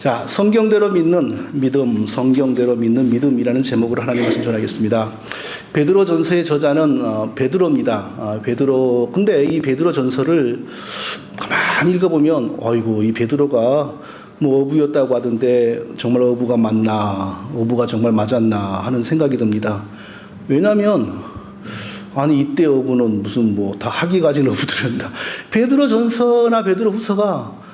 자, 성경대로 믿는 믿음, 성경대로 믿는 믿음이라는 제목으로 하나님 말씀 전하겠습니다. 베드로 전서의 저자는 베드로입니다. 베드로. 근데 이 베드로 전서를 가만히 읽어보면, 어이구, 이 베드로가 뭐 어부였다고 하던데 정말 어부가 맞나, 어부가 정말 맞았나 하는 생각이 듭니다. 왜냐하면 아니 이때 어부는 무슨 뭐 다 학위 가진 어부들이었나. 베드로 전서나 베드로 후서가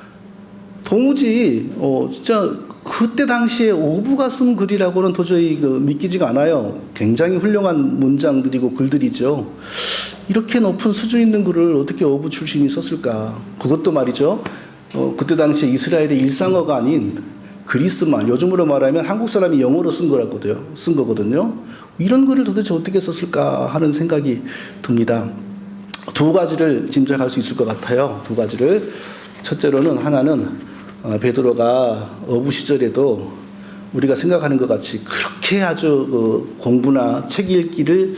도무지 진짜 그때 당시에 어부가 쓴 글이라고는 도저히 믿기지가 않아요. 굉장히 훌륭한 문장들이고 글들이죠. 이렇게 높은 수준 있는 글을 어떻게 어부 출신이 썼을까? 그것도 말이죠. 그때 당시에 이스라엘의 일상어가 아닌 그리스말, 요즘으로 말하면 한국 사람이 영어로 쓴 거거든요. 이런 글을 도대체 어떻게 썼을까 하는 생각이 듭니다. 두 가지를 짐작할 수 있을 것 같아요. 두 가지를. 첫째로는 하나는 베드로가 어부 시절에도 우리가 생각하는 것 같이 그렇게 아주 공부나 책 읽기를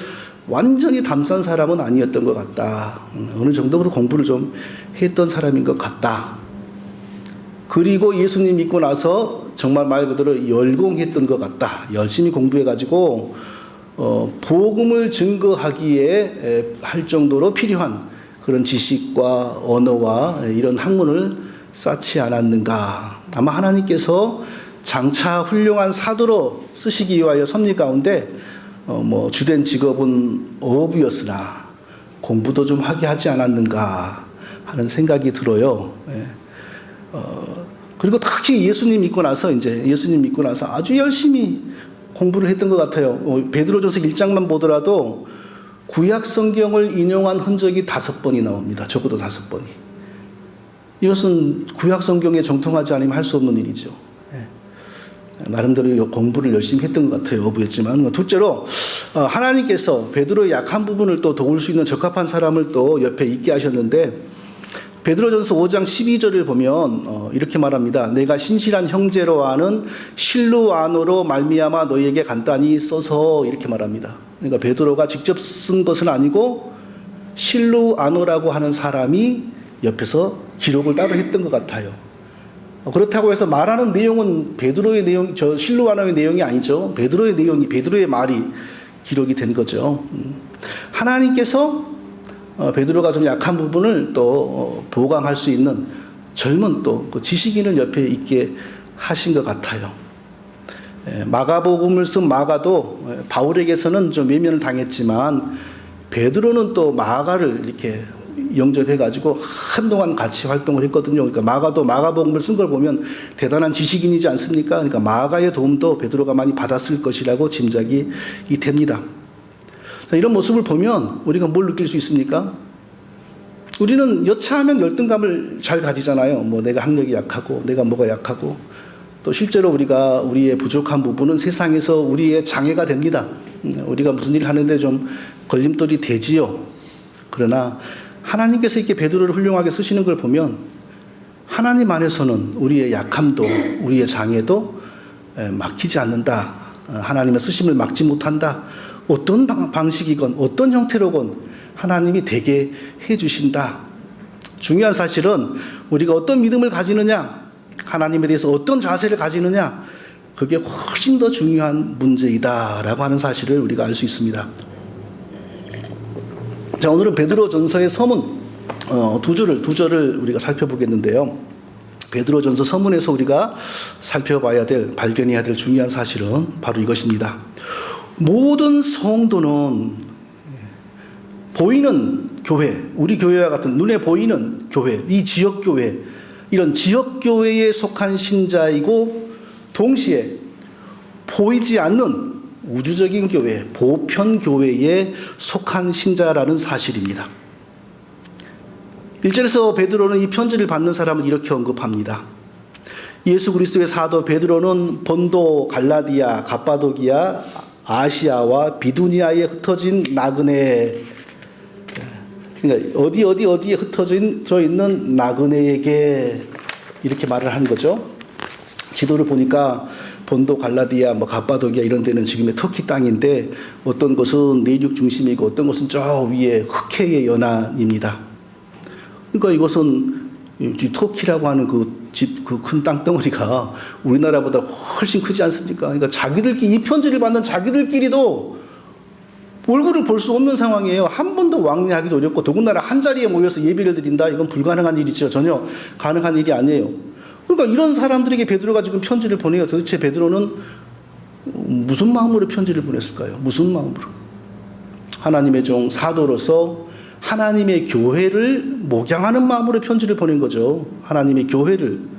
완전히 담산 사람은 아니었던 것 같다. 어느 정도로 공부를 좀 했던 사람인 것 같다. 그리고 예수님 믿고 나서 정말 말 그대로 열공했던 것 같다. 열심히 공부해가지고 복음을 증거하기에 할 정도로 필요한 그런 지식과 언어와 이런 학문을 쌓지 않았는가. 아마 하나님께서 장차 훌륭한 사도로 쓰시기 위하여 섭리 가운데 주된 직업은 어부였으나 공부도 좀 하게 하지 않았는가 하는 생각이 들어요. 그리고 특히 예수님 믿고 나서 아주 열심히 공부를 했던 것 같아요. 베드로전서 1장만 보더라도 구약 성경을 인용한 흔적이 5번이 나옵니다. 적어도 5번이. 이것은 구약 성경에 정통하지 않으면 할 수 없는 일이죠. 나름대로 공부를 열심히 했던 것 같아요. 어부였지만. 둘째로 하나님께서 베드로의 약한 부분을 또 도울 수 있는 적합한 사람을 또 옆에 있게 하셨는데, 베드로전서 5장 12절을 보면 이렇게 말합니다. 내가 신실한 형제로 아는 실루아노로 말미암아 너희에게 간단히 써서, 이렇게 말합니다. 그러니까 베드로가 직접 쓴 것은 아니고 실루아노라고 하는 사람이 옆에서 기록을 따로 했던 것 같아요. 그렇다고 해서 말하는 내용은 베드로의 내용, 실루아노의 내용이 아니죠. 베드로의 말이 기록이 된 거죠. 하나님께서 베드로가 좀 약한 부분을 또 보강할 수 있는 젊은 또 그 지식인을 옆에 있게 하신 것 같아요. 마가복음을 쓴 마가도 바울에게서는 좀 외면을 당했지만 베드로는 또 마가를 이렇게 영접해가지고 한동안 같이 활동을 했거든요. 그러니까 마가도 마가복음을 쓴 걸 보면 대단한 지식인이지 않습니까? 그러니까 마가의 도움도 베드로가 많이 받았을 것이라고 짐작이 됩니다. 이런 모습을 보면 우리가 뭘 느낄 수 있습니까? 우리는 여차하면 열등감을 잘 가지잖아요. 내가 학력이 약하고 내가 뭐가 약하고, 또 실제로 우리의 부족한 부분은 세상에서 우리의 장애가 됩니다. 우리가 무슨 일을 하는데 좀 걸림돌이 되지요. 그러나 하나님께서 이렇게 베드로를 훌륭하게 쓰시는 걸 보면 하나님 안에서는 우리의 약함도 우리의 장애도 막히지 않는다. 하나님의 쓰심을 막지 못한다. 어떤 방식이건 어떤 형태로건 하나님이 되게 해주신다. 중요한 사실은 우리가 어떤 믿음을 가지느냐, 하나님에 대해서 어떤 자세를 가지느냐, 그게 훨씬 더 중요한 문제이다라고 하는 사실을 우리가 알 수 있습니다. 자, 오늘은 베드로 전서의 서문 두 절을 우리가 살펴보겠는데요. 베드로 전서 서문에서 우리가 살펴봐야 될, 발견해야 될 중요한 사실은 바로 이것입니다. 모든 성도는 보이는 교회, 우리 교회와 같은 눈에 보이는 교회, 이 지역교회, 이런 지역교회에 속한 신자이고 동시에 보이지 않는 우주적인 교회, 보편교회에 속한 신자라는 사실입니다. 1절에서 베드로는 이 편지를 받는 사람을 이렇게 언급합니다. 예수 그리스도의 사도 베드로는 본도, 갈라디아, 갑바도기아, 아시아와 비두니아에 흩어진 나그네, 그러니까 어디에 흩어져 있는 나그네에게 이렇게 말을 하는 거죠. 지도를 보니까 본도, 갈라디아, 갑바도기아 이런 데는 지금의 터키 땅인데, 어떤 곳은 내륙 중심이고 어떤 곳은 저 위에 흑해의 연안입니다. 그러니까 이것은 터키라고 하는 그 집 그 큰 땅덩어리가 우리나라보다 훨씬 크지 않습니까? 그러니까 자기들끼리 이 편지를 받는 자기들끼리도 얼굴을 볼 수 없는 상황이에요. 한 번도 왕래하기도 어렵고 더군다나 한 자리에 모여서 예배를 드린다? 이건 불가능한 일이죠. 전혀 가능한 일이 아니에요. 그러니까 이런 사람들에게 베드로가 지금 편지를 보내요. 도대체 베드로는 무슨 마음으로 편지를 보냈을까요? 무슨 마음으로? 하나님의 종 사도로서 하나님의 교회를 목양하는 마음으로 편지를 보낸 거죠. 하나님의 교회를.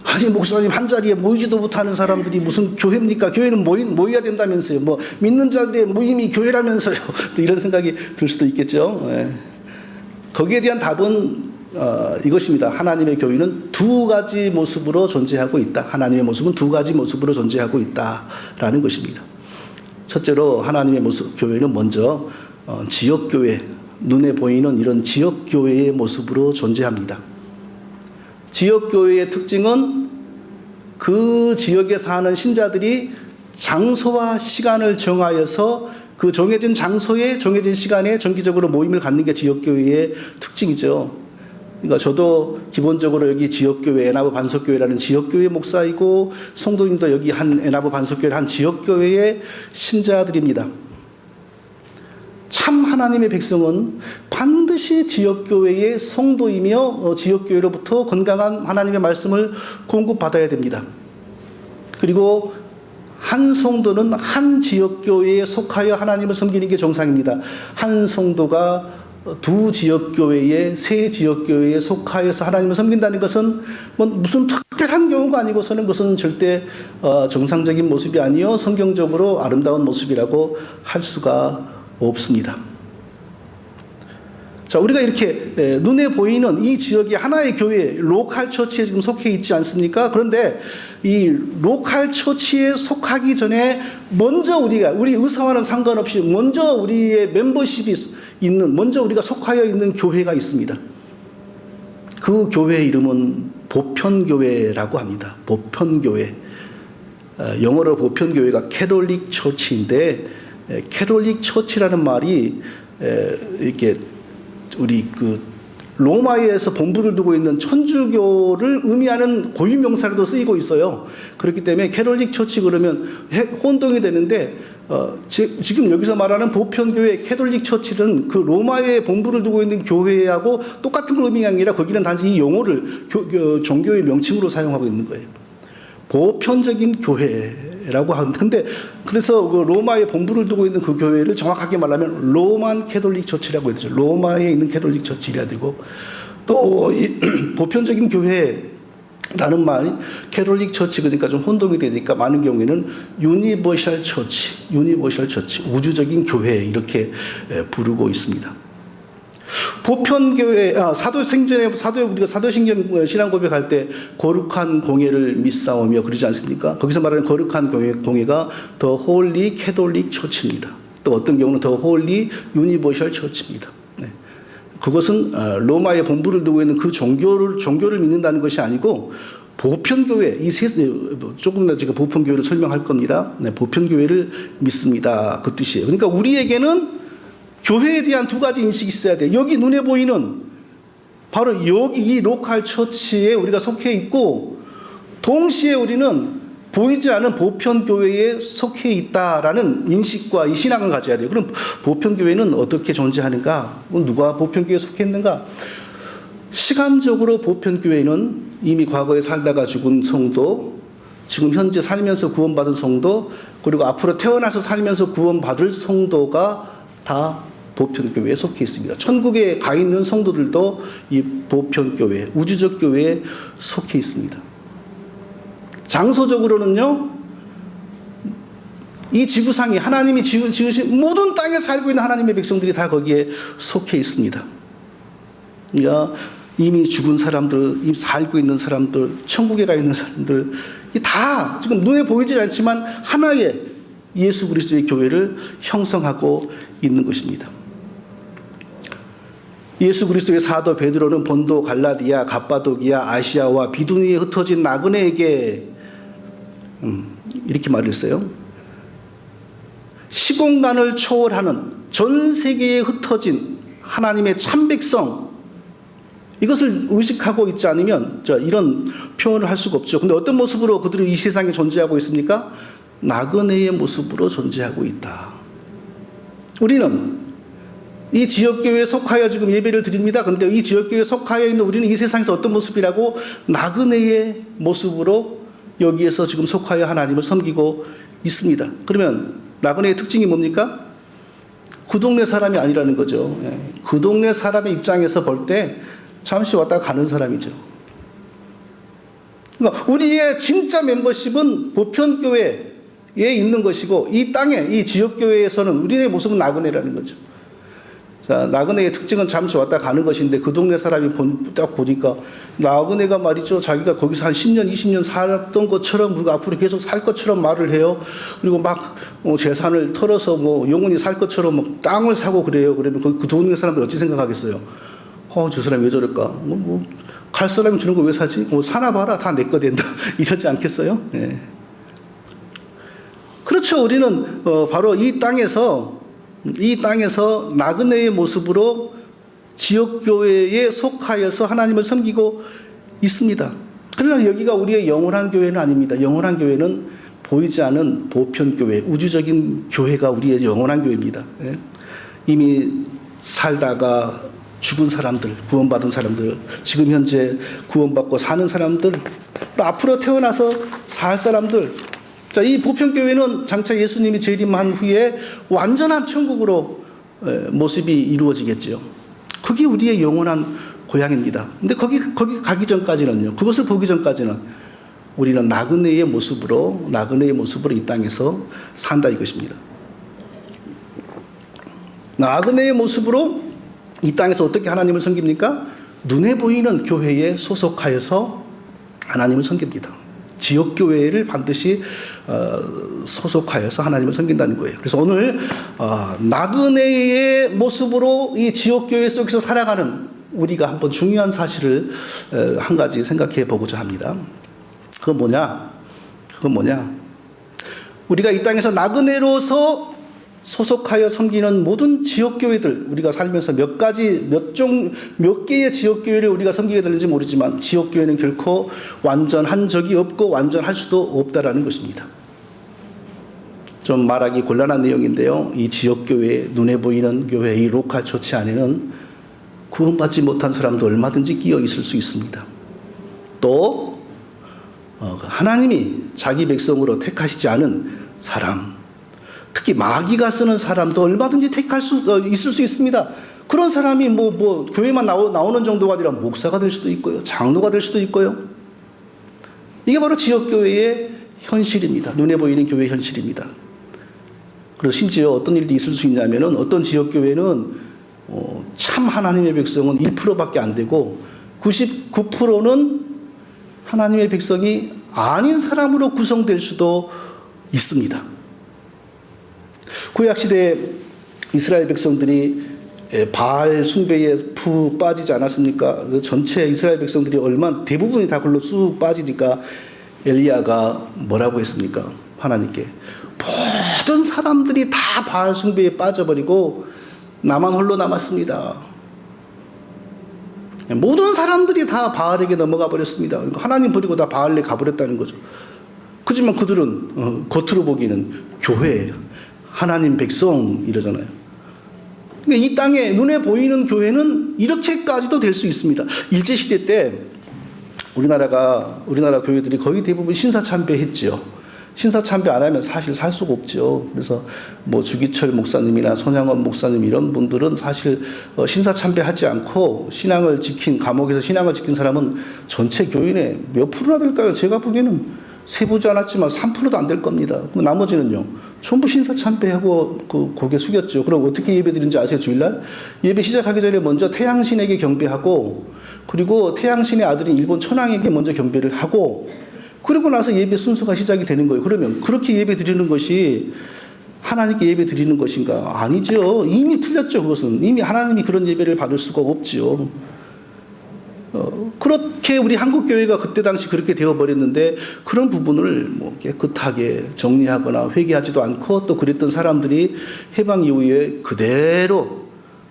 아니 목사님 한자리에 모이지도 못하는 사람들이 무슨 교회입니까? 교회는 모여야 된다면서요. 뭐 믿는 자들의 모임이 교회라면서요. 또 이런 생각이 들 수도 있겠죠. 네. 거기에 대한 답은 이것입니다. 하나님의 교회는 두 가지 모습으로 존재하고 있다. 하나님의 모습은 두 가지 모습으로 존재하고 있다라는 것입니다. 첫째로 하나님의 모습 교회는 먼저 지역교회, 눈에 보이는 이런 지역교회의 모습으로 존재합니다. 지역교회의 특징은 그 지역에 사는 신자들이 장소와 시간을 정하여서 그 정해진 장소에 정해진 시간에 정기적으로 모임을 갖는 게 지역교회의 특징이죠. 그러니까 저도 기본적으로 여기 지역교회 애나브 반석교회라는 지역교회 목사이고 성도님도 여기 한 애나브 반석교회 한 지역교회의 신자들입니다. 참 하나님의 백성은 반드시 지역교회의 성도이며 지역교회로부터 건강한 하나님의 말씀을 공급받아야 됩니다. 그리고 한 성도는 한 지역교회에 속하여 하나님을 섬기는 게 정상입니다. 한 성도가 두 지역교회에 세 지역교회에 속하여서 하나님을 섬긴다는 것은 뭐 무슨 특별한 경우가 아니고서는 그것은 절대 정상적인 모습이 아니요 성경적으로 아름다운 모습이라고 할 수가 없습니다. 자, 우리가 이렇게 눈에 보이는 이 지역이 하나의 교회, 로컬 처치에 지금 속해 있지 않습니까? 그런데 이 로컬 처치에 속하기 전에 먼저 우리 의사와는 상관없이 먼저 우리의 멤버십이 있는, 먼저 우리가 속하여 있는 교회가 있습니다. 그 교회의 이름은 보편교회라고 합니다. 보편교회. 영어로 보편교회가 캐톨릭 처치인데, 캐톨릭 처치라는 말이 이렇게 우리 그 로마에서 본부를 두고 있는 천주교를 의미하는 고유명사로도 쓰이고 있어요. 그렇기 때문에 캐톨릭 처치 그러면 혼동이 되는데 지금 여기서 말하는 보편교회 캐톨릭 처치는 그 로마에 본부를 두고 있는 교회하고 똑같은 걸 의미한 게 아니라 거기는 단지 이 용어를 종교의 명칭으로 사용하고 있는 거예요. 보편적인 교회라고 하는데, 근데 그래서 그 로마에 본부를 두고 있는 그 교회를 정확하게 말하면 로만 캐톨릭 처치라고 해야 되죠. 로마에 있는 캐톨릭 처치라 되고, 또 이 보편적인 교회라는 말이 캐톨릭 처치 그러니까 좀 혼동이 되니까 많은 경우에는 유니버셜 처치, 우주적인 교회 이렇게 부르고 있습니다. 보편교회, 우리가 사도신경 신앙 고백할 때 거룩한 공예를 믿사오며 그러지 않습니까? 거기서 말하는 거룩한 공예가 더 홀리 캐톨릭 처치입니다. 또 어떤 경우는 더 홀리 유니버셜 처치입니다. 네. 그것은 로마의 본부를 두고 있는 그 종교를 믿는다는 것이 아니고 보편교회, 조금 더 제가 보편교회를 설명할 겁니다. 네, 보편교회를 믿습니다. 그 뜻이에요. 그러니까 우리에게는 교회에 대한 두 가지 인식이 있어야 돼요. 여기 눈에 보이는 바로 여기 이 로컬 처치에 우리가 속해 있고, 동시에 우리는 보이지 않은 보편교회에 속해 있다라는 인식과 이 신앙을 가져야 돼요. 그럼 보편교회는 어떻게 존재하는가? 누가 보편교회에 속해 있는가? 시간적으로 보편교회는 이미 과거에 살다가 죽은 성도, 지금 현재 살면서 구원받은 성도, 그리고 앞으로 태어나서 살면서 구원받을 성도가 다 보편교회에 속해 있습니다. 천국에 가 있는 성도들도 이 보편교회, 우주적 교회에 속해 있습니다. 장소적으로는요, 이 지구상이 하나님이 지으신 모든 땅에 살고 있는 하나님의 백성들이 다 거기에 속해 있습니다. 그러니까 이미 죽은 사람들, 이미 살고 있는 사람들, 천국에 가 있는 사람들, 다 지금 눈에 보이지 않지만 하나의 예수 그리스도의 교회를 형성하고 있는 것입니다. 예수 그리스도의 사도 베드로는 본도, 갈라디아, 갑바도기아, 아시아와 비두니에 흩어진 나그네에게 이렇게 말했어요. 시공간을 초월하는 전 세계에 흩어진 하나님의 참 백성, 이것을 의식하고 있지 않으면 이런 표현을 할 수가 없죠. 근데 어떤 모습으로 그들이 이 세상에 존재하고 있습니까? 나그네의 모습으로 존재하고 있다. 우리는 이 지역교회에 속하여 지금 예배를 드립니다. 그런데 이 지역교회에 속하여 있는 우리는 이 세상에서 어떤 모습이라고? 나그네의 모습으로 여기에서 지금 속하여 하나님을 섬기고 있습니다. 그러면 나그네의 특징이 뭡니까? 그 동네 사람이 아니라는 거죠. 그 동네 사람의 입장에서 볼 때 잠시 왔다가 가는 사람이죠. 그러니까 우리의 진짜 멤버십은 보편교회에 있는 것이고, 이 땅에, 이 지역교회에서는 우리의 모습은 나그네라는 거죠. 자, 나그네의 특징은 잠시 왔다 가는 것인데, 그 동네 사람이 딱 보니까 나그네가 말이죠, 자기가 거기서 한 10년, 20년 살았던 것처럼, 우리가 앞으로 계속 살 것처럼 말을 해요. 그리고 막 재산을 털어서 영원히 살 것처럼 땅을 사고 그래요. 그러면 그 동네 사람들 어찌 생각하겠어요? 저 사람이 왜 저럴까? 갈 사람이 저런 거 왜 사지? 사나 봐라, 다 내 거 된다. 이러지 않겠어요? 네. 그렇죠. 우리는 바로 이 땅에서 나그네의 모습으로 지역교회에 속하여서 하나님을 섬기고 있습니다. 그러나 여기가 우리의 영원한 교회는 아닙니다. 영원한 교회는 보이지 않은 보편교회, 우주적인 교회가 우리의 영원한 교회입니다. 이미 살다가 죽은 사람들, 구원받은 사람들, 지금 현재 구원받고 사는 사람들, 앞으로 태어나서 살 사람들, 자, 이 보편교회는 장차 예수님이 재림한 후에 완전한 천국으로 모습이 이루어지겠죠. 그게 우리의 영원한 고향입니다. 근데 거기 가기 전까지는요, 그것을 보기 전까지는 우리는 나그네의 모습으로 이 땅에서 산다 이것입니다. 나그네의 모습으로 이 땅에서 어떻게 하나님을 섬깁니까? 눈에 보이는 교회에 소속하여서 하나님을 섬깁니다. 지역교회를 반드시 소속하여서 하나님을 섬긴다는 거예요. 그래서 오늘 나그네의 모습으로 이 지역교회 속에서 살아가는 우리가 한번 중요한 사실을 한 가지 생각해 보고자 합니다. 그건 뭐냐? 우리가 이 땅에서 나그네로서 소속하여 섬기는 모든 지역교회들, 우리가 살면서 몇 개의 지역교회를 우리가 섬기게 되는지 모르지만 지역교회는 결코 완전한 적이 없고 완전할 수도 없다라는 것입니다. 좀 말하기 곤란한 내용인데요. 이 지역교회, 눈에 보이는 교회, 이 로컬 처치 안에는 구원받지 못한 사람도 얼마든지 끼어 있을 수 있습니다. 또 하나님이 자기 백성으로 택하시지 않은 사람, 특히 마귀가 쓰는 사람도 얼마든지 택할 수 있을 수 있습니다. 그런 사람이 교회만 나오는 정도가 아니라 목사가 될 수도 있고요, 장로가 될 수도 있고요. 이게 바로 지역교회의 현실입니다. 눈에 보이는 교회 현실입니다. 그리고 심지어 어떤 일도 있을 수 있냐면은 어떤 지역교회는 참 하나님의 백성은 1%밖에 안 되고 99%는 하나님의 백성이 아닌 사람으로 구성될 수도 있습니다. 구약시대에 이스라엘 백성들이 바알 숭배에 푹 빠지지 않았습니까? 전체 이스라엘 백성들이 대부분이 다 그걸로 쑥 빠지니까 엘리야가 뭐라고 했습니까? 하나님께 모든 사람들이 다 바알 숭배에 빠져버리고 나만 홀로 남았습니다. 모든 사람들이 다 바알에게 넘어가 버렸습니다. 그러니까 하나님 버리고 다 바알에 가버렸다는 거죠. 그렇지만 그들은 겉으로 보기에는 교회예요. 하나님 백성 이러잖아요. 그러니까 이 땅에 눈에 보이는 교회는 이렇게까지도 될 수 있습니다. 일제시대 때 우리나라 교회들이 거의 대부분 신사참배했죠. 신사참배 안 하면 사실 살 수가 없죠. 그래서 주기철 목사님이나 손양원 목사님 이런 분들은 사실 신사참배하지 않고 감옥에서 신앙을 지킨 사람은 전체 교인의 몇 프로나 될까요? 제가 보기에는 세보지 않았지만 3%도 안 될 겁니다. 그럼 나머지는요, 전부 신사참배하고 고개 숙였죠. 그럼 어떻게 예배 드리는지 아세요? 주일날 예배 시작하기 전에 먼저 태양신에게 경배하고, 그리고 태양신의 아들인 일본 천황에게 먼저 경배를 하고, 그리고 나서 예배 순서가 시작이 되는 거예요. 그러면 그렇게 예배 드리는 것이 하나님께 예배 드리는 것인가? 아니죠. 이미 틀렸죠. 그것은 이미 하나님이 그런 예배를 받을 수가 없죠. 그렇게 우리 한국교회가 그때 당시 그렇게 되어버렸는데, 그런 부분을 깨끗하게 정리하거나 회개하지도 않고 또 그랬던 사람들이 해방 이후에 그대로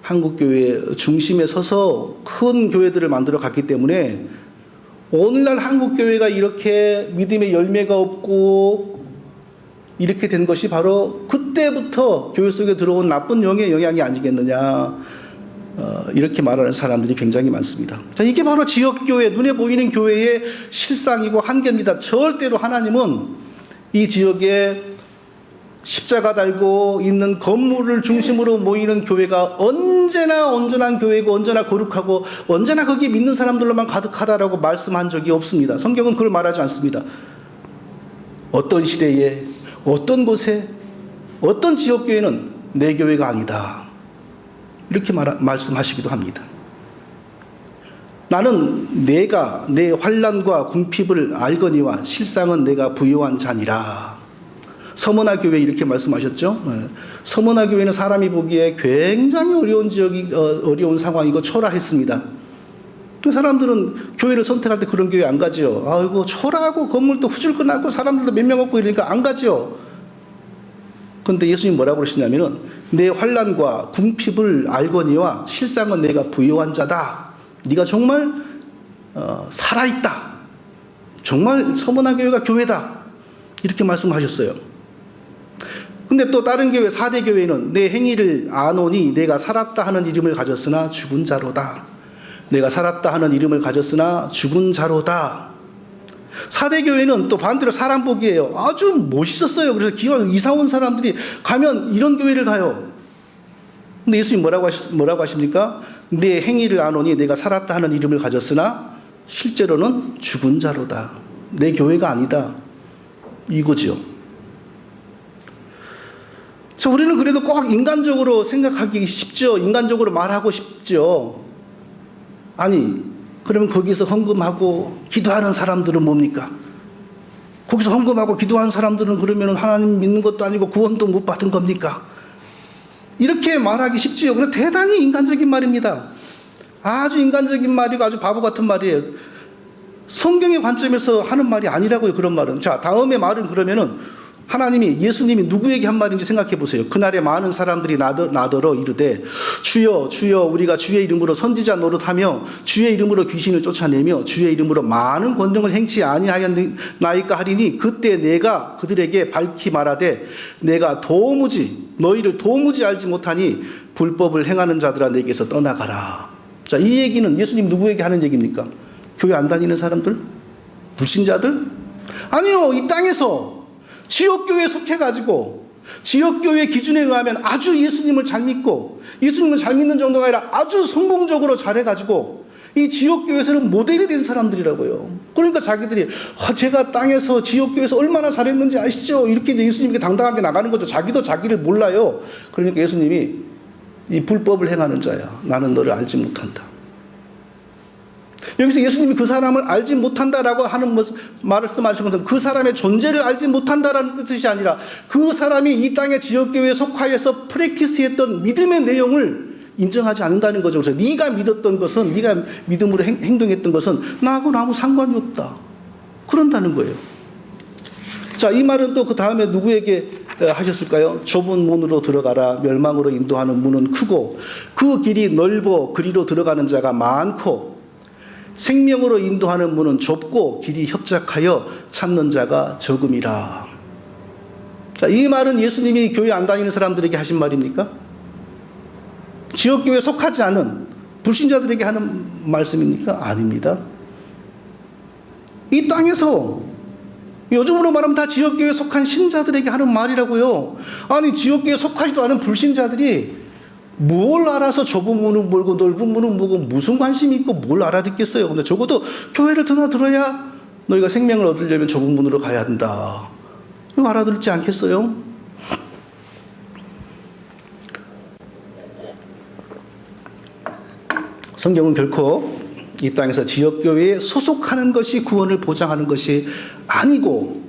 한국교회 중심에 서서 큰 교회들을 만들어 갔기 때문에 오늘날 한국교회가 이렇게 믿음의 열매가 없고 이렇게 된 것이 바로 그때부터 교회 속에 들어온 나쁜 영의 영향이 아니겠느냐, 이렇게 말하는 사람들이 굉장히 많습니다. 자, 이게 바로 지역교회, 눈에 보이는 교회의 실상이고 한계입니다. 절대로 하나님은 이 지역에 십자가 달고 있는 건물을 중심으로 모이는 교회가 언제나 온전한 교회고 언제나 거룩하고 언제나 거기 믿는 사람들로만 가득하다라고 말씀한 적이 없습니다. 성경은 그걸 말하지 않습니다. 어떤 시대에 어떤 곳에 어떤 지역교회는 내 교회가 아니다, 이렇게 말씀하시기도 합니다. 나는 내가 내 환난과 궁핍을 알거니와 실상은 내가 부요한 자니라. 서머나 교회 이렇게 말씀하셨죠. 서머나 교회는 사람이 보기에 굉장히 어려운 지역이 어려운 상황이고 초라했습니다. 사람들은 교회를 선택할 때 그런 교회 안 가지요. 아이고 초라하고 건물도 후줄근하고 사람들도 몇 명 없고 이러니까 안 가지요. 그런데 예수님 뭐라고 그러시냐면은 내 환난과 궁핍을 알거니와 실상은 내가 부요한 자다. 네가 정말 살아있다. 정말 서머나 교회가 교회다. 이렇게 말씀하셨어요. 근데 또 다른 교회, 4대 교회는 내 행위를 아노니 내가 살았다 하는 이름을 가졌으나 죽은 자로다. 내가 살았다 하는 이름을 가졌으나 죽은 자로다. 4대 교회는 또 반대로 사람 보기에요. 아주 멋있었어요. 그래서 기왕 이사 온 사람들이 가면 이런 교회를 가요. 근데 예수님 뭐라고 하십니까? 내 행위를 아노니 내가 살았다 하는 이름을 가졌으나 실제로는 죽은 자로다. 내 교회가 아니다. 이거죠. 자, 우리는 그래도 꼭 인간적으로 생각하기 쉽죠. 인간적으로 말하고 싶죠. 아니, 그러면 거기서 헌금하고 기도하는 사람들은 뭡니까? 거기서 헌금하고 기도하는 사람들은 그러면 하나님 믿는 것도 아니고 구원도 못 받은 겁니까? 이렇게 말하기 쉽지요. 그런데 대단히 인간적인 말입니다. 아주 인간적인 말이고 아주 바보 같은 말이에요. 성경의 관점에서 하는 말이 아니라고요, 그런 말은. 자, 다음의 말은 그러면은 하나님이, 예수님이 누구에게 한 말인지 생각해 보세요. 그날에 많은 사람들이 나더러 이르되 주여 주여 우리가 주의 이름으로 선지자 노릇하며 주의 이름으로 귀신을 쫓아내며 주의 이름으로 많은 권능을 행치 아니하였나이까 하리니 그때 내가 그들에게 밝히 말하되 내가 너희를 도무지 알지 못하니 불법을 행하는 자들아 내게서 떠나가라. 자, 이 얘기는 예수님 누구에게 하는 얘기입니까? 교회 안 다니는 사람들? 불신자들? 아니요, 이 땅에서 지역교회에 속해가지고 지역교회 기준에 의하면 아주 예수님을 잘 믿고 예수님을 잘 믿는 정도가 아니라 아주 성공적으로 잘해가지고 이 지역교회에서는 모델이 된 사람들이라고요. 그러니까 자기들이 제가 땅에서 지역교회에서 얼마나 잘했는지 아시죠? 이렇게 예수님께 당당하게 나가는 거죠. 자기도 자기를 몰라요. 그러니까 예수님이 이 불법을 행하는 자야, 나는 너를 알지 못한다. 여기서 예수님이 그 사람을 알지 못한다라고 하는 말씀하신 것은 그 사람의 존재를 알지 못한다라는 뜻이 아니라 그 사람이 이 땅의 지역교회에 속하여서 프랙티스했던 믿음의 내용을 인정하지 않는다는 거죠. 그래서 네가 믿었던 것은, 네가 믿음으로 행동했던 것은 나하고는 아무 상관이 없다, 그런다는 거예요. 자, 이 말은 또 그 다음에 누구에게 하셨을까요? 좁은 문으로 들어가라. 멸망으로 인도하는 문은 크고 그 길이 넓어 그리로 들어가는 자가 많고 생명으로 인도하는 문은 좁고 길이 협착하여 찾는 자가 적음이라. 자, 이 말은 예수님이 교회 안 다니는 사람들에게 하신 말입니까? 지역교회에 속하지 않은 불신자들에게 하는 말씀입니까? 아닙니다. 이 땅에서 요즘으로 말하면 다 지역교회에 속한 신자들에게 하는 말이라고요. 아니, 지역교회에 속하지도 않은 불신자들이 뭘 알아서 좁은 문은 몰고 넓은 문은 뭐고 무슨 관심이 있고 뭘 알아듣겠어요. 근데 적어도 교회를 들어야 너희가 생명을 얻으려면 좁은 문으로 가야 한다, 이거 알아듣지 않겠어요? 성경은 결코 이 땅에서 지역교회에 소속하는 것이 구원을 보장하는 것이 아니고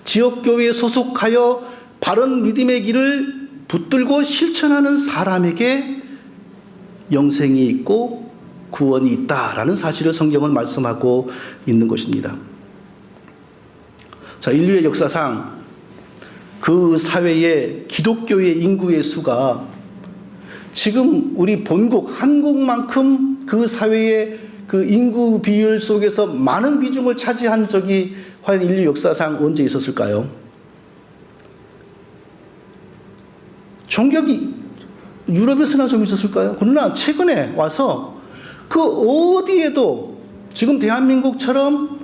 지역교회에 소속하여 바른 믿음의 길을 붙들고 실천하는 사람에게 영생이 있고 구원이 있다라는 사실을 성경은 말씀하고 있는 것입니다. 자, 인류의 역사상 그 사회의 기독교의 인구의 수가 지금 우리 본국 한국만큼 그 사회의 그 인구 비율 속에서 많은 비중을 차지한 적이 과연 인류 역사상 언제 있었을까요? 종교가 유럽에서나 좀 있었을까요? 그러나 최근에 와서 그 어디에도 지금 대한민국처럼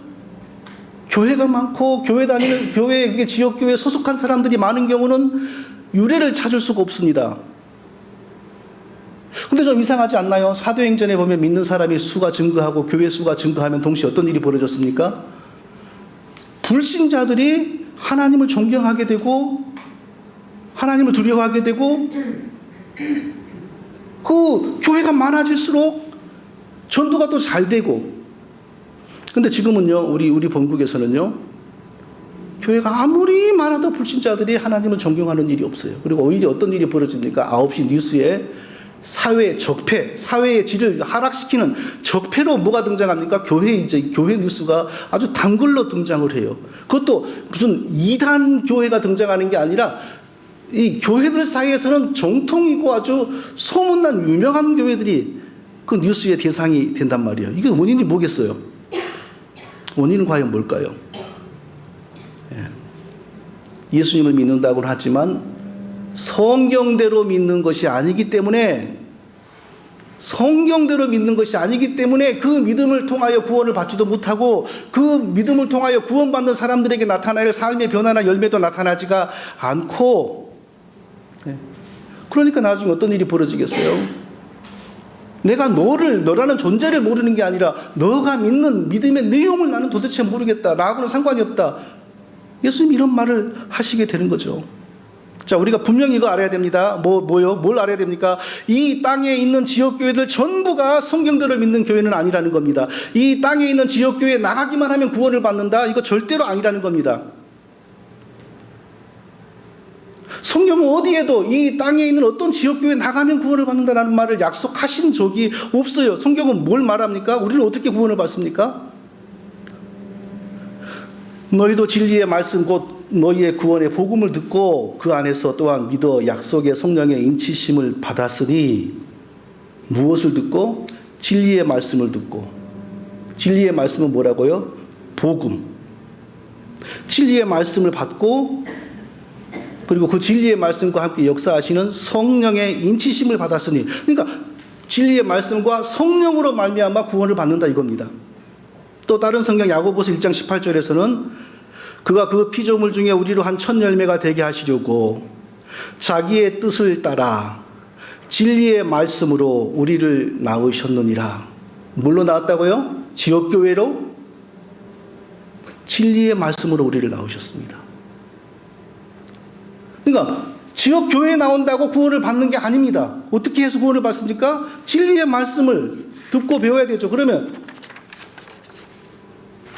교회가 많고 교회 다니는 교회 지역교회 소속한 사람들이 많은 경우는 유례를 찾을 수가 없습니다. 근데 좀 이상하지 않나요? 사도행전에 보면 믿는 사람이 수가 증가하고 교회 수가 증가하면 동시에 어떤 일이 벌어졌습니까? 불신자들이 하나님을 존경하게 되고 하나님을 두려워하게 되고 그 교회가 많아질수록 전도가 또 잘 되고. 근데 지금은요, 우리 본국에서는요, 교회가 아무리 많아도 불신자들이 하나님을 존경하는 일이 없어요. 그리고 오히려 어떤 일이 벌어집니까? 9시 뉴스에 사회 적폐, 사회의 질을 하락시키는 적폐로 뭐가 등장합니까? 교회 뉴스가 아주 단글로 등장을 해요. 그것도 무슨 이단 교회가 등장하는 게 아니라 이 교회들 사이에서는 정통이고 아주 소문난 유명한 교회들이 그 뉴스의 대상이 된단 말이에요. 이게 원인이 뭐겠어요? 원인은 과연 뭘까요? 예수님을 믿는다고는 하지만 성경대로 믿는 것이 아니기 때문에 그 믿음을 통하여 구원을 받지도 못하고 그 믿음을 통하여 구원받는 사람들에게 나타날 삶의 변화나 열매도 나타나지가 않고, 그러니까 나중에 어떤 일이 벌어지겠어요? 내가 너라는 존재를 모르는 게 아니라 너가 믿는 믿음의 내용을 나는 도대체 모르겠다. 나하고는 상관이 없다. 예수님 이런 말을 하시게 되는 거죠. 자, 우리가 분명히 이거 알아야 됩니다. 뭘 알아야 됩니까? 이 땅에 있는 지역교회들 전부가 성경대로 믿는 교회는 아니라는 겁니다. 이 땅에 있는 지역교회에 나가기만 하면 구원을 받는다? 이거 절대로 아니라는 겁니다. 성경은 어디에도 이 땅에 있는 어떤 지역교회에 나가면 구원을 받는다는 말을 약속하신 적이 없어요. 성경은 뭘 말합니까? 우리는 어떻게 구원을 받습니까? 너희도 진리의 말씀 곧 너희의 구원의 복음을 듣고 그 안에서 또한 믿어 약속의 성령의 인치심을 받았으니. 무엇을 듣고? 진리의 말씀을 듣고. 진리의 말씀은 뭐라고요? 복음. 진리의 말씀을 받고 그리고 그 진리의 말씀과 함께 역사하시는 성령의 인치심을 받았으니. 그러니까 진리의 말씀과 성령으로 말미암아 구원을 받는다 이겁니다. 또 다른 성경 야고보서 1장 18절에서는 그가 그 피조물 중에 우리로 한 첫 열매가 되게 하시려고 자기의 뜻을 따라 진리의 말씀으로 우리를 낳으셨느니라. 뭘로 낳았다고요? 지역교회로? 진리의 말씀으로 우리를 낳으셨습니다. 그러니까 지역교회에 나온다고 구원을 받는 게 아닙니다. 어떻게 해서 구원을 받습니까? 진리의 말씀을 듣고 배워야 되죠. 그러면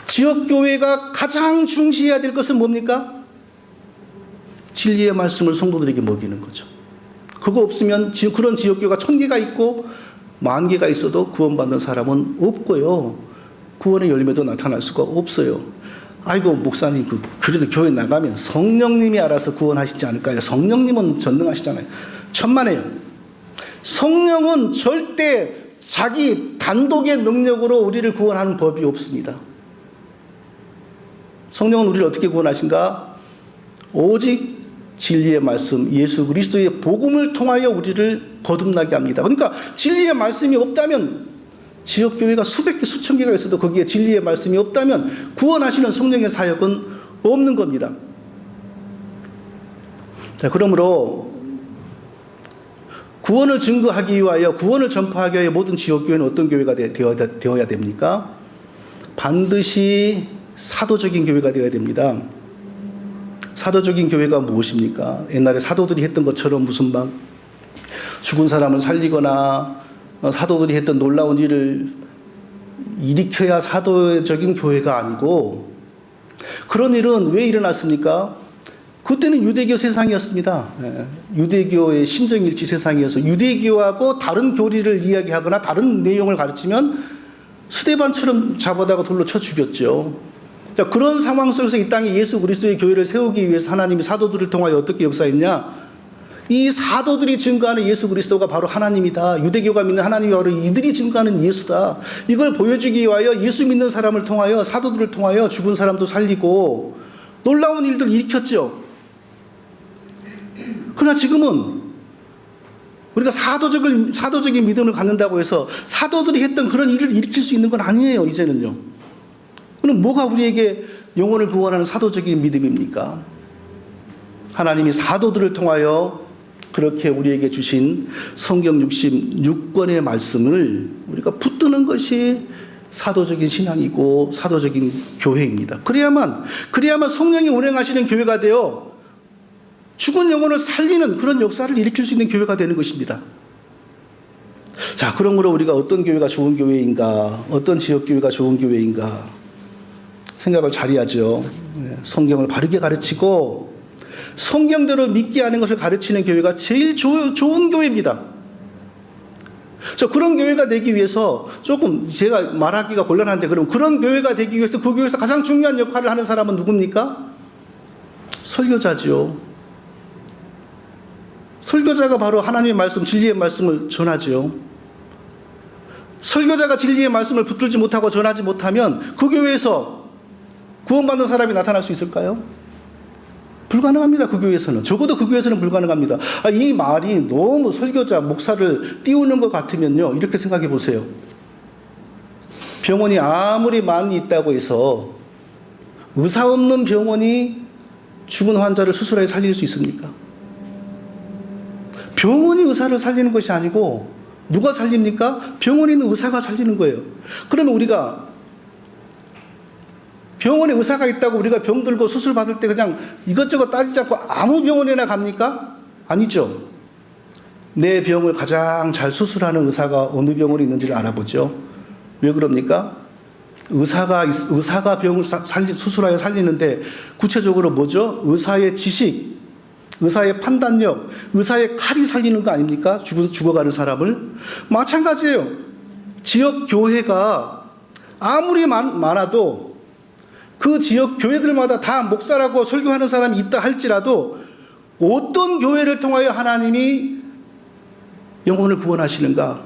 지역교회가 가장 중시해야 될 것은 뭡니까? 진리의 말씀을 성도들에게 먹이는 거죠. 그거 없으면 그런 지역교회가 1000개가 있고 10,000개가 있어도 구원받는 사람은 없고요. 구원의 열매도 나타날 수가 없어요. 아이고 목사님 그래도 교회 나가면 성령님이 알아서 구원하시지 않을까요? 성령님은 전능하시잖아요. 천만에요. 성령은 절대 자기 단독의 능력으로 우리를 구원하는 법이 없습니다. 성령은 우리를 어떻게 구원하신가? 오직 진리의 말씀, 예수 그리스도의 복음을 통하여 우리를 거듭나게 합니다. 그러니까 진리의 말씀이 없다면 지역교회가 수백 개, 수천 개가 있어도 거기에 진리의 말씀이 없다면 구원하시는 성령의 사역은 없는 겁니다. 자, 그러므로 구원을 증거하기 위하여, 구원을 전파하기 위하여 모든 지역교회는 어떤 교회가 되어야 됩니까? 반드시 사도적인 교회가 되어야 됩니다. 사도적인 교회가 무엇입니까? 옛날에 사도들이 했던 것처럼 무슨 막 죽은 사람을 살리거나 사도들이 했던 놀라운 일을 일으켜야 사도적인 교회가 아니고, 그런 일은 왜 일어났습니까? 그때는 유대교 세상이었습니다. 유대교의 심정일치 세상이어서 유대교하고 다른 교리를 이야기하거나 다른 내용을 가르치면 스데반처럼 잡아다가 돌로 쳐 죽였죠. 자, 그런 상황 속에서 이 땅에 예수 그리스도의 교회를 세우기 위해서 하나님이 사도들을 통하여 어떻게 역사했냐? 이 사도들이 증거하는 예수 그리스도가 바로 하나님이다. 유대교가 믿는 하나님이 바로 이들이 증거하는 예수다. 이걸 보여주기 위하여 예수 믿는 사람을 통하여 사도들을 통하여 죽은 사람도 살리고 놀라운 일들을 일으켰죠. 그러나 지금은 우리가 사도적인 믿음을 갖는다고 해서 사도들이 했던 그런 일을 일으킬 수 있는 건 아니에요. 이제는요. 그럼 뭐가 우리에게 영혼을 구원하는 사도적인 믿음입니까? 하나님이 사도들을 통하여 그렇게 우리에게 주신 성경 66권의 말씀을 우리가 붙드는 것이 사도적인 신앙이고 사도적인 교회입니다. 그래야만 성령이 운행하시는 교회가 되어 죽은 영혼을 살리는 그런 역사를 일으킬 수 있는 교회가 되는 것입니다. 자, 그러므로 우리가 어떤 교회가 좋은 교회인가, 어떤 지역교회가 좋은 교회인가 생각을 잘 해야죠. 성경을 바르게 가르치고 성경대로 믿게 하는 것을 가르치는 교회가 제일 좋은 교회입니다. 그런 교회가 되기 위해서 조금 제가 말하기가 곤란한데, 그럼 그런 교회가 되기 위해서 그 교회에서 가장 중요한 역할을 하는 사람은 누굽니까? 설교자지요. 설교자가 바로 하나님의 말씀, 진리의 말씀을 전하지요. 설교자가 진리의 말씀을 붙들지 못하고 전하지 못하면 그 교회에서 구원받는 사람이 나타날 수 있을까요? 불가능합니다. 그 교회에서는. 적어도 그 교회에서는 불가능합니다. 이 말이 너무 설교자, 목사를 띄우는 것 같으면요, 이렇게 생각해 보세요. 병원이 아무리 많이 있다고 해서 의사 없는 병원이 죽은 환자를 수술하여 살릴 수 있습니까? 병원이 의사를 살리는 것이 아니고 누가 살립니까? 병원에 있는 의사가 살리는 거예요. 그러면 우리가 병원에 의사가 있다고 우리가 병 들고 수술 받을 때 그냥 이것저것 따지지 않고 아무 병원에나 갑니까? 아니죠. 내 병을 가장 잘 수술하는 의사가 어느 병원에 있는지를 알아보죠. 왜 그럽니까? 의사가 병을 수술하여 살리는데 구체적으로 뭐죠? 의사의 지식, 의사의 판단력, 의사의 칼이 살리는 거 아닙니까? 죽어가는 사람을. 마찬가지예요. 지역 교회가 아무리 많아도 그 지역 교회들마다 다 목사라고 설교하는 사람이 있다 할지라도 어떤 교회를 통하여 하나님이 영혼을 구원하시는가?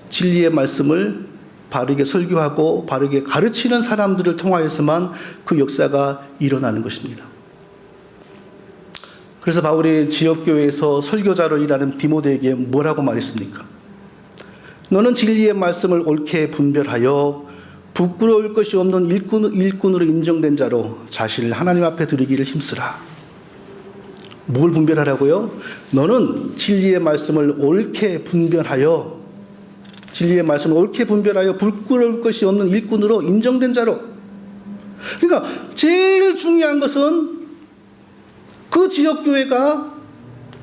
진리의 말씀을 바르게 설교하고 바르게 가르치는 사람들을 통하여서만 그 역사가 일어나는 것입니다. 그래서 바울이 지역교회에서 설교자로 일하는 디모데에게 뭐라고 말했습니까? 너는 진리의 말씀을 옳게 분별하여 부끄러울 것이 없는 일꾼으로 인정된 자로 자신을 하나님 앞에 드리기를 힘쓰라. 뭘 분별하라고요? 너는 진리의 말씀을 옳게 분별하여 부끄러울 것이 없는 일꾼으로 인정된 자로. 그러니까 제일 중요한 것은 그 지역교회가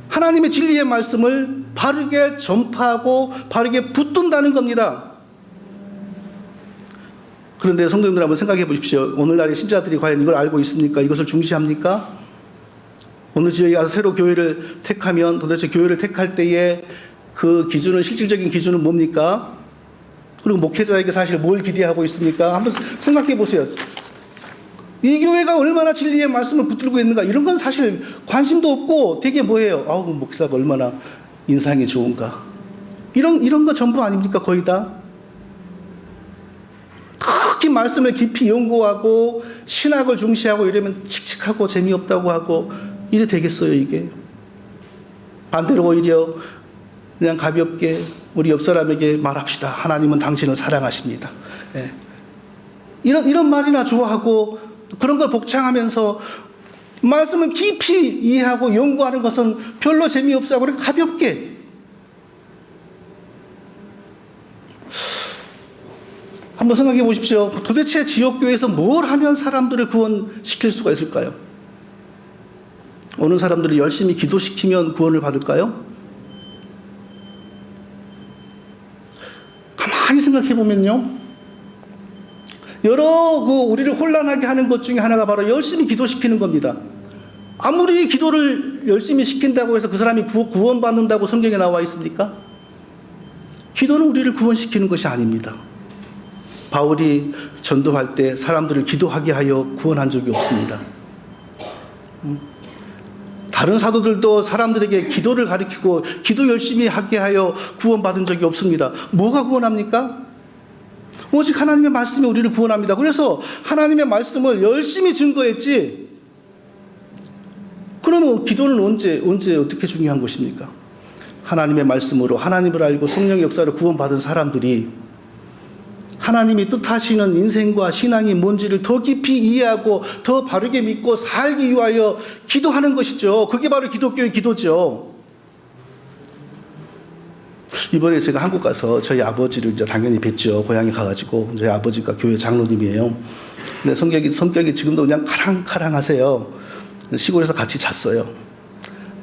하나님의 진리의 말씀을 바르게 전파하고 바르게 붙든다는 겁니다. 그런데 성도님들 한번 생각해 보십시오. 오늘날의 신자들이 과연 이걸 알고 있습니까? 이것을 중시합니까? 어느 지역에 가서 새로 교회를 택하면 도대체 교회를 택할 때에 그 기준은, 실질적인 기준은 뭡니까? 그리고 목회자에게 사실 뭘 기대하고 있습니까? 한번 생각해 보세요. 이 교회가 얼마나 진리의 말씀을 붙들고 있는가, 이런 건 사실 관심도 없고 되게 뭐예요? 목사가 얼마나 인상이 좋은가, 이런 거 전부 아닙니까? 거의 다. 특히 말씀을 깊이 연구하고 신학을 중시하고 이러면 칙칙하고 재미없다고 하고 이래 되겠어요, 이게? 반대로 오히려 그냥 가볍게 우리 옆 사람에게 말합시다. 하나님은 당신을 사랑하십니다. 예. 이런 말이나 좋아하고 그런 걸 복창하면서 말씀을 깊이 이해하고 연구하는 것은 별로 재미없어 하고 가볍게. 한번 생각해 보십시오. 도대체 지역교회에서 뭘 하면 사람들을 구원시킬 수가 있을까요? 어느 사람들을 열심히 기도시키면 구원을 받을까요? 가만히 생각해 보면요, 여러 우리를 혼란하게 하는 것 중에 하나가 바로 열심히 기도시키는 겁니다. 아무리 기도를 열심히 시킨다고 해서 그 사람이 구원받는다고 성경에 나와 있습니까? 기도는 우리를 구원시키는 것이 아닙니다. 바울이 전도할 때 사람들을 기도하게 하여 구원한 적이 없습니다. 다른 사도들도 사람들에게 기도를 가르치고 기도 열심히 하게 하여 구원받은 적이 없습니다. 뭐가 구원합니까? 오직 하나님의 말씀이 우리를 구원합니다. 그래서 하나님의 말씀을 열심히 증거했지. 그러면 기도는 언제 어떻게 중요한 것입니까? 하나님의 말씀으로 하나님을 알고 성령의 역사로 구원받은 사람들이 하나님이 뜻하시는 인생과 신앙이 뭔지를 더 깊이 이해하고 더 바르게 믿고 살기 위하여 기도하는 것이죠. 그게 바로 기독교의 기도죠. 이번에 제가 한국 가서 저희 아버지를 이제 당연히 뵀죠. 고향에 가가지고. 저희 아버지가 교회 장로님이에요. 근데 성격이 지금도 그냥 카랑카랑하세요. 시골에서 같이 잤어요.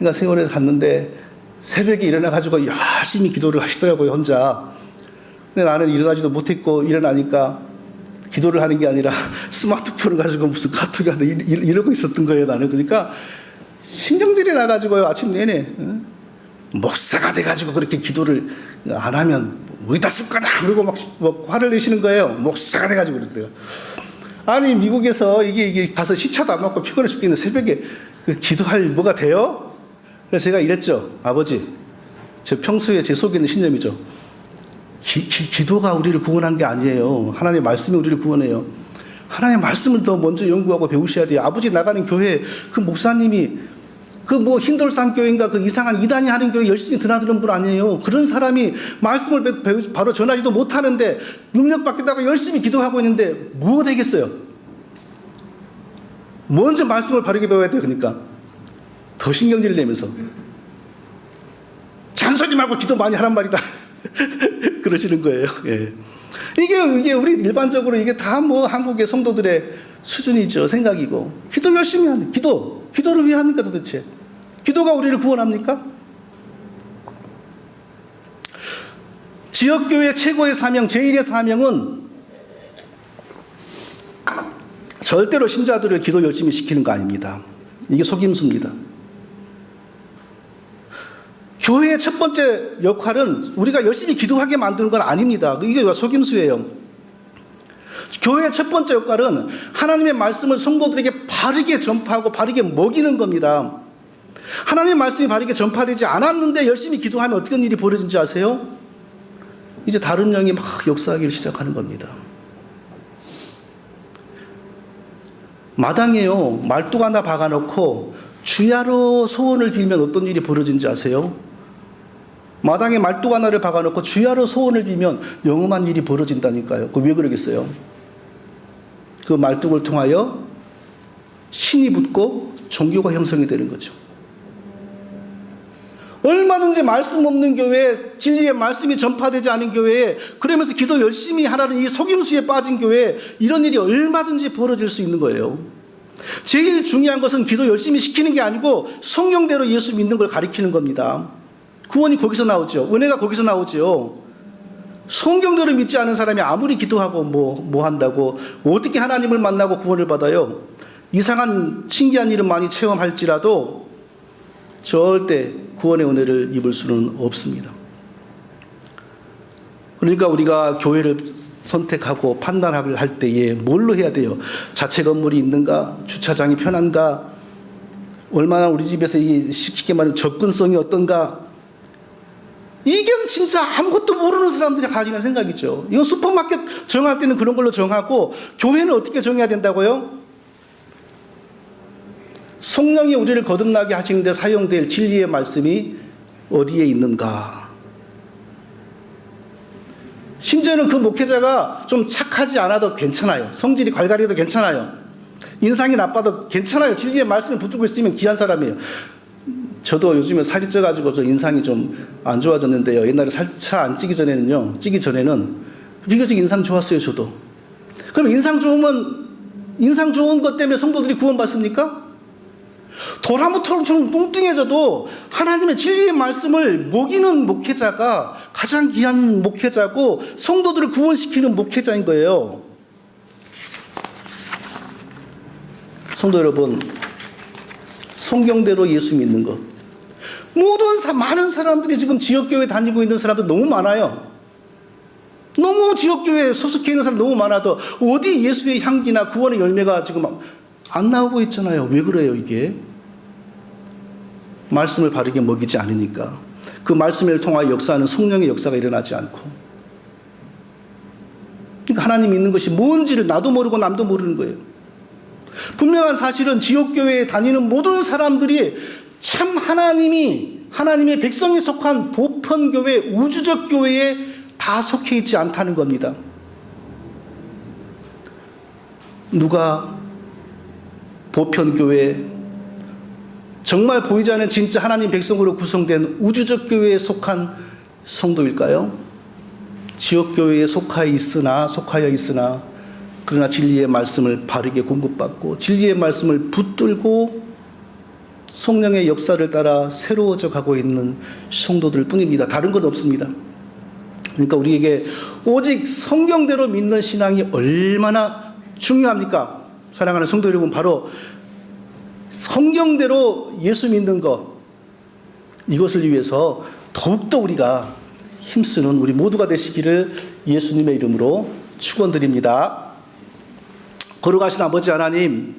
그러니까 시골에 갔는데 새벽에 일어나가지고 열심히 기도를 하시더라고요, 혼자. 근데 나는 일어나지도 못했고, 일어나니까 기도를 하는 게 아니라 스마트폰을 가지고 무슨 카톡이 하는데 이러고 있었던 거예요, 나는. 그러니까 신경질이 나가지고요, 아침 내내. 목사가 돼가지고 그렇게 기도를 안 하면 어디다 쓸 거냐 그러고 막 화를 내시는 거예요. 목사가 돼가지고 그랬대요. 아니 미국에서 이게 가서 시차도 안 맞고 피곤해 죽겠는데 새벽에 그 기도할 뭐가 돼요? 그래서 제가 이랬죠. 아버지, 저 평소에 제 속에 있는 신념이죠. 기도가 우리를 구원한 게 아니에요. 하나님의 말씀이 우리를 구원해요. 하나님의 말씀을 더 먼저 연구하고 배우셔야 돼요. 아버지 나가는 교회 그 목사님이 그 뭐 힌돌산 교회인가 그 이상한 이단이 하는 교회 열심히 드나드는 분 아니에요. 그런 사람이 말씀을 바로 전하지도 못하는데 능력 받겠다고 열심히 기도하고 있는데 뭐 되겠어요? 먼저 말씀을 바르게 배워야 돼요. 그러니까 더 신경질 내면서 잔소리 말고 기도 많이 하란 말이다. 그러시는 거예요. 예. 이게 우리 일반적으로 이게 다 뭐 한국의 성도들의 수준이죠. 생각이고 기도 열심히 하는 기도를 왜 합니까 도대체? 기도가 우리를 구원합니까? 지역교회 최고의 사명, 제1의 사명은 절대로 신자들을 기도 열심히 시키는 거 아닙니다. 이게 속임수입니다. 교회의 첫 번째 역할은 우리가 열심히 기도하게 만드는 건 아닙니다. 이게 속임수예요. 교회의 첫 번째 역할은 하나님의 말씀을 성도들에게 바르게 전파하고 바르게 먹이는 겁니다. 하나님의 말씀이 바르게 전파되지 않았는데 열심히 기도하면 어떤 일이 벌어진지 아세요? 이제 다른 영이 막 역사하기를 시작하는 겁니다. 마당에요, 말뚝 하나 박아놓고 주야로 소원을 빌면 어떤 일이 벌어진지 아세요? 마당에 말뚝 하나를 박아놓고 주야로 소원을 빌면 영험한 일이 벌어진다니까요. 그 왜 그러겠어요? 그 말뚝을 통하여 신이 붙고 종교가 형성이 되는 거죠. 얼마든지 말씀 없는 교회, 진리의 말씀이 전파되지 않은 교회에 그러면서 기도 열심히 하라는 이 속임수에 빠진 교회에 이런 일이 얼마든지 벌어질 수 있는 거예요. 제일 중요한 것은 기도 열심히 시키는 게 아니고 성경대로 예수 믿는 걸 가리키는 겁니다. 구원이 거기서 나오죠. 은혜가 거기서 나오죠. 성경대로 믿지 않은 사람이 아무리 기도하고 뭐 한다고 어떻게 하나님을 만나고 구원을 받아요? 이상한 신기한 일은 많이 체험할지라도 절대 구원의 은혜를 입을 수는 없습니다. 그러니까 우리가 교회를 선택하고 판단을 할 때에 뭘로 해야 돼요? 자체 건물이 있는가? 주차장이 편한가? 얼마나 우리 집에서 쉽게 말하면 접근성이 어떤가? 이게 진짜 아무것도 모르는 사람들이 가지는 생각이죠. 이건 슈퍼마켓 정할 때는 그런 걸로 정하고 교회는 어떻게 정해야 된다고요? 성령이 우리를 거듭나게 하시는데 사용될 진리의 말씀이 어디에 있는가? 심지어는 그 목회자가 좀 착하지 않아도 괜찮아요. 성질이 괄괄해도 괜찮아요. 인상이 나빠도 괜찮아요. 진리의 말씀을 붙들고 있으면 귀한 사람이에요. 저도 요즘에 살이 쪄가지고 저 인상이 좀 안 좋아졌는데요. 옛날에 살 안 찌기 전에는 비교적 인상 좋았어요. 저도. 그럼 인상 좋은 것 때문에 성도들이 구원받습니까? 도라무처럼 뚱뚱해져도 하나님의 진리의 말씀을 먹이는 목회자가 가장 귀한 목회자고 성도들을 구원시키는 목회자인 거예요. 성도 여러분, 성경대로 예수 믿는 것. 많은 사람들이 지금 지역교회 다니고 있는 사람들 너무 많아요. 너무 지역교회에 소속해 있는 사람 너무 많아도 어디 예수의 향기나 구원의 열매가 지금 안 나오고 있잖아요. 왜 그래요 이게? 말씀을 바르게 먹이지 않으니까 그 말씀을 통하여 역사하는 성령의 역사가 일어나지 않고, 그러니까 하나님이 있는 것이 뭔지를 나도 모르고 남도 모르는 거예요. 분명한 사실은 지역교회에 다니는 모든 사람들이 참 하나님의 백성이 속한 보편교회, 우주적 교회에 다 속해 있지 않다는 겁니다. 누가 보편교회, 정말 보이지 않는 진짜 하나님 백성으로 구성된 우주적 교회에 속한 성도일까요? 지역교회에 속하여 있으나 그러나 진리의 말씀을 바르게 공급받고 진리의 말씀을 붙들고 성령의 역사를 따라 새로워져 가고 있는 성도들 뿐입니다. 다른 건 없습니다. 그러니까 우리에게 오직 성경대로 믿는 신앙이 얼마나 중요합니까? 사랑하는 성도 여러분, 바로 성경대로 예수 믿는 것, 이것을 위해서 더욱더 우리가 힘쓰는 우리 모두가 되시기를 예수님의 이름으로 축원드립니다. 걸어가신 아버지 하나님,